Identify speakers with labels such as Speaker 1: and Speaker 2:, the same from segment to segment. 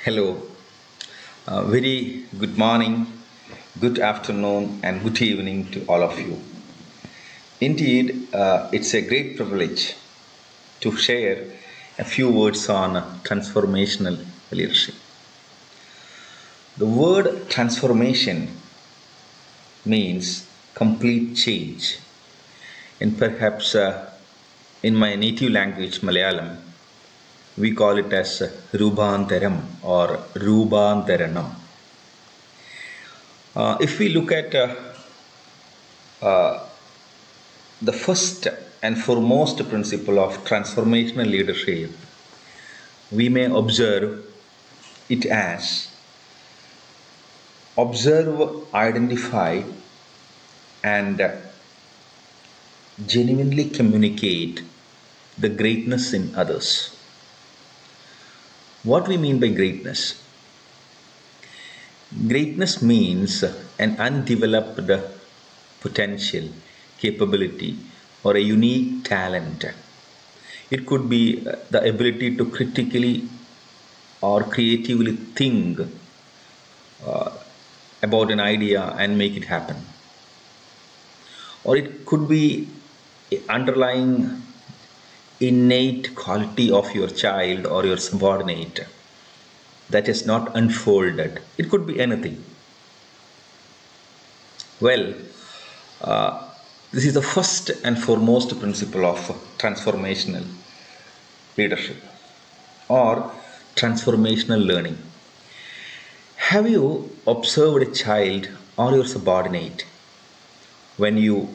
Speaker 1: Hello, very good morning, good afternoon, and good evening to all of you. Indeed, it's a great privilege to share a few words on transformational leadership. The word transformation means complete change, and perhaps in my native language, Malayalam, we call it as Rubantaram or Rubantaranam. If we look at the first and foremost principle of transformational leadership, we may observe it as observe, identify, and genuinely communicate the greatness in others. What we mean by greatness? Greatness means an undeveloped potential, capability, or a unique talent. It could be the ability to critically or creatively think about an idea and make it happen. Or it could be underlying innate quality of your child or your subordinate that is not unfolded. It could be anything. Well, this is the first and foremost principle of transformational leadership or transformational learning. Have you observed a child or your subordinate when you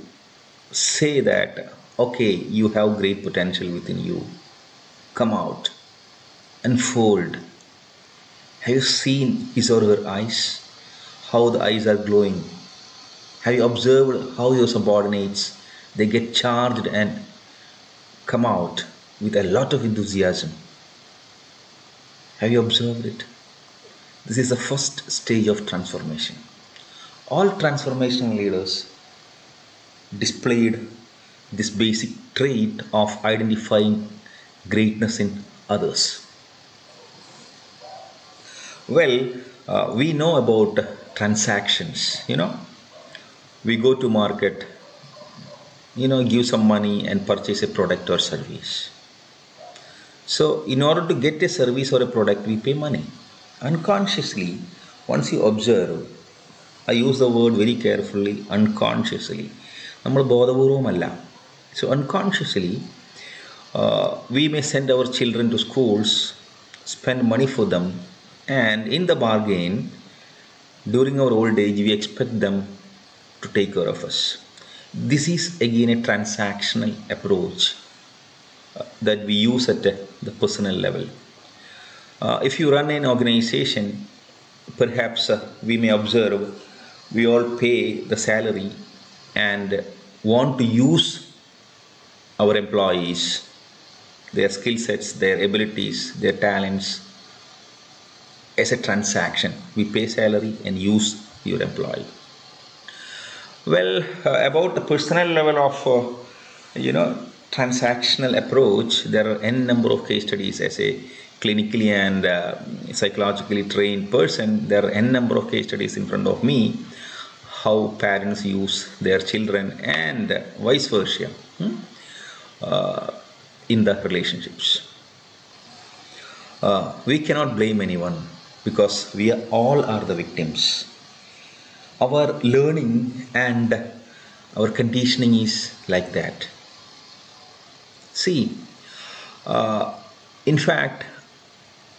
Speaker 1: say that, okay, you have great potential within you, come out, unfold? Have you seen his or her eyes? How the eyes are glowing? Have you observed how your subordinates, they get charged and come out with a lot of enthusiasm? Have you observed it? This is the first stage of transformation. All transformational leaders displayed this basic trait of identifying greatness in others. Well, we know about transactions, we go to market, give some money and purchase a product or service. So in order to get a service or a product, we pay money. Unconsciously, once you observe, I use the word very carefully, unconsciously. So unconsciously, we may send our children to schools, spend money for them, and in the bargain, during our old age, we expect them to take care of us. This is again a transactional approach that we use at the personal level. If you run an organization, perhaps we may observe we all pay the salary and want to use our employees, their skill sets, their abilities, their talents as a transaction. We pay salary and use your employee. Well, about the personal level of transactional approach, there are n number of case studies. As a clinically and psychologically trained person, there are n number of case studies in front of me, how parents use their children and vice versa in the relationships. We cannot blame anyone because we all are the victims. Our learning and our conditioning is like that. See, in fact,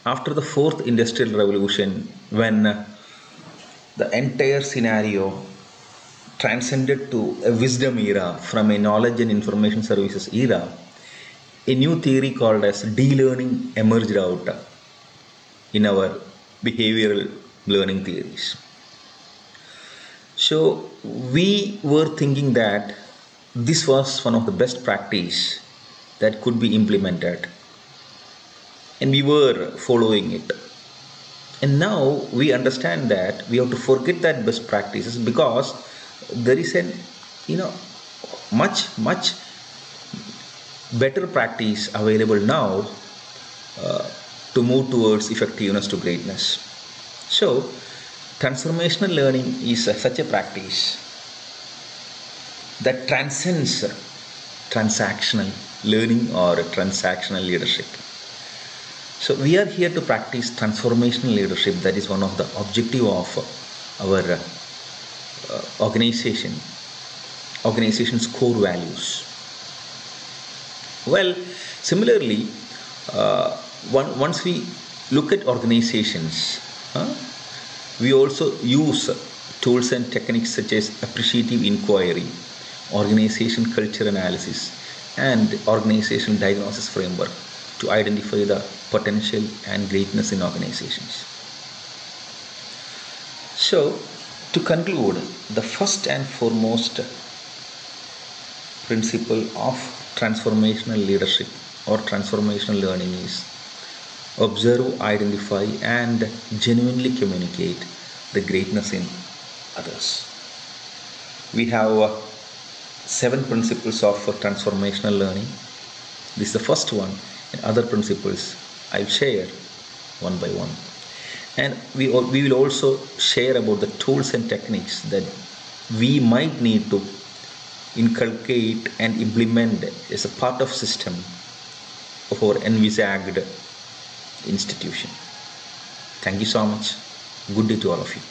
Speaker 1: after the fourth industrial revolution, when the entire scenario transcended to a wisdom era from a knowledge and information services era, a new theory called as de-learning emerged out in our behavioral learning theories. So we were thinking that this was one of the best practice that could be implemented, and we were following it. And now we understand that we have to forget that best practices because there is an much better practice available now to move towards effectiveness to greatness. So, transformational learning is such a practice that transcends transactional learning or transactional leadership. So we are here to practice transformational leadership. That is one of the objective of our organization's core values. Well, similarly, once we look at organizations, we also use tools and techniques such as appreciative inquiry, organization culture analysis, and organization diagnosis framework to identify the potential and greatness in organizations. So, to conclude, the first and foremost principle of transformational leadership or transformational learning is observe, identify, and genuinely communicate the greatness in others. We have 7 principles of transformational learning. This is the first one, and other principles I'll share one by one. And we will also share about the tools and techniques that we might need to inculcate and implement as a part of system of our envisaged institution. Thank you so much. Good day to all of you.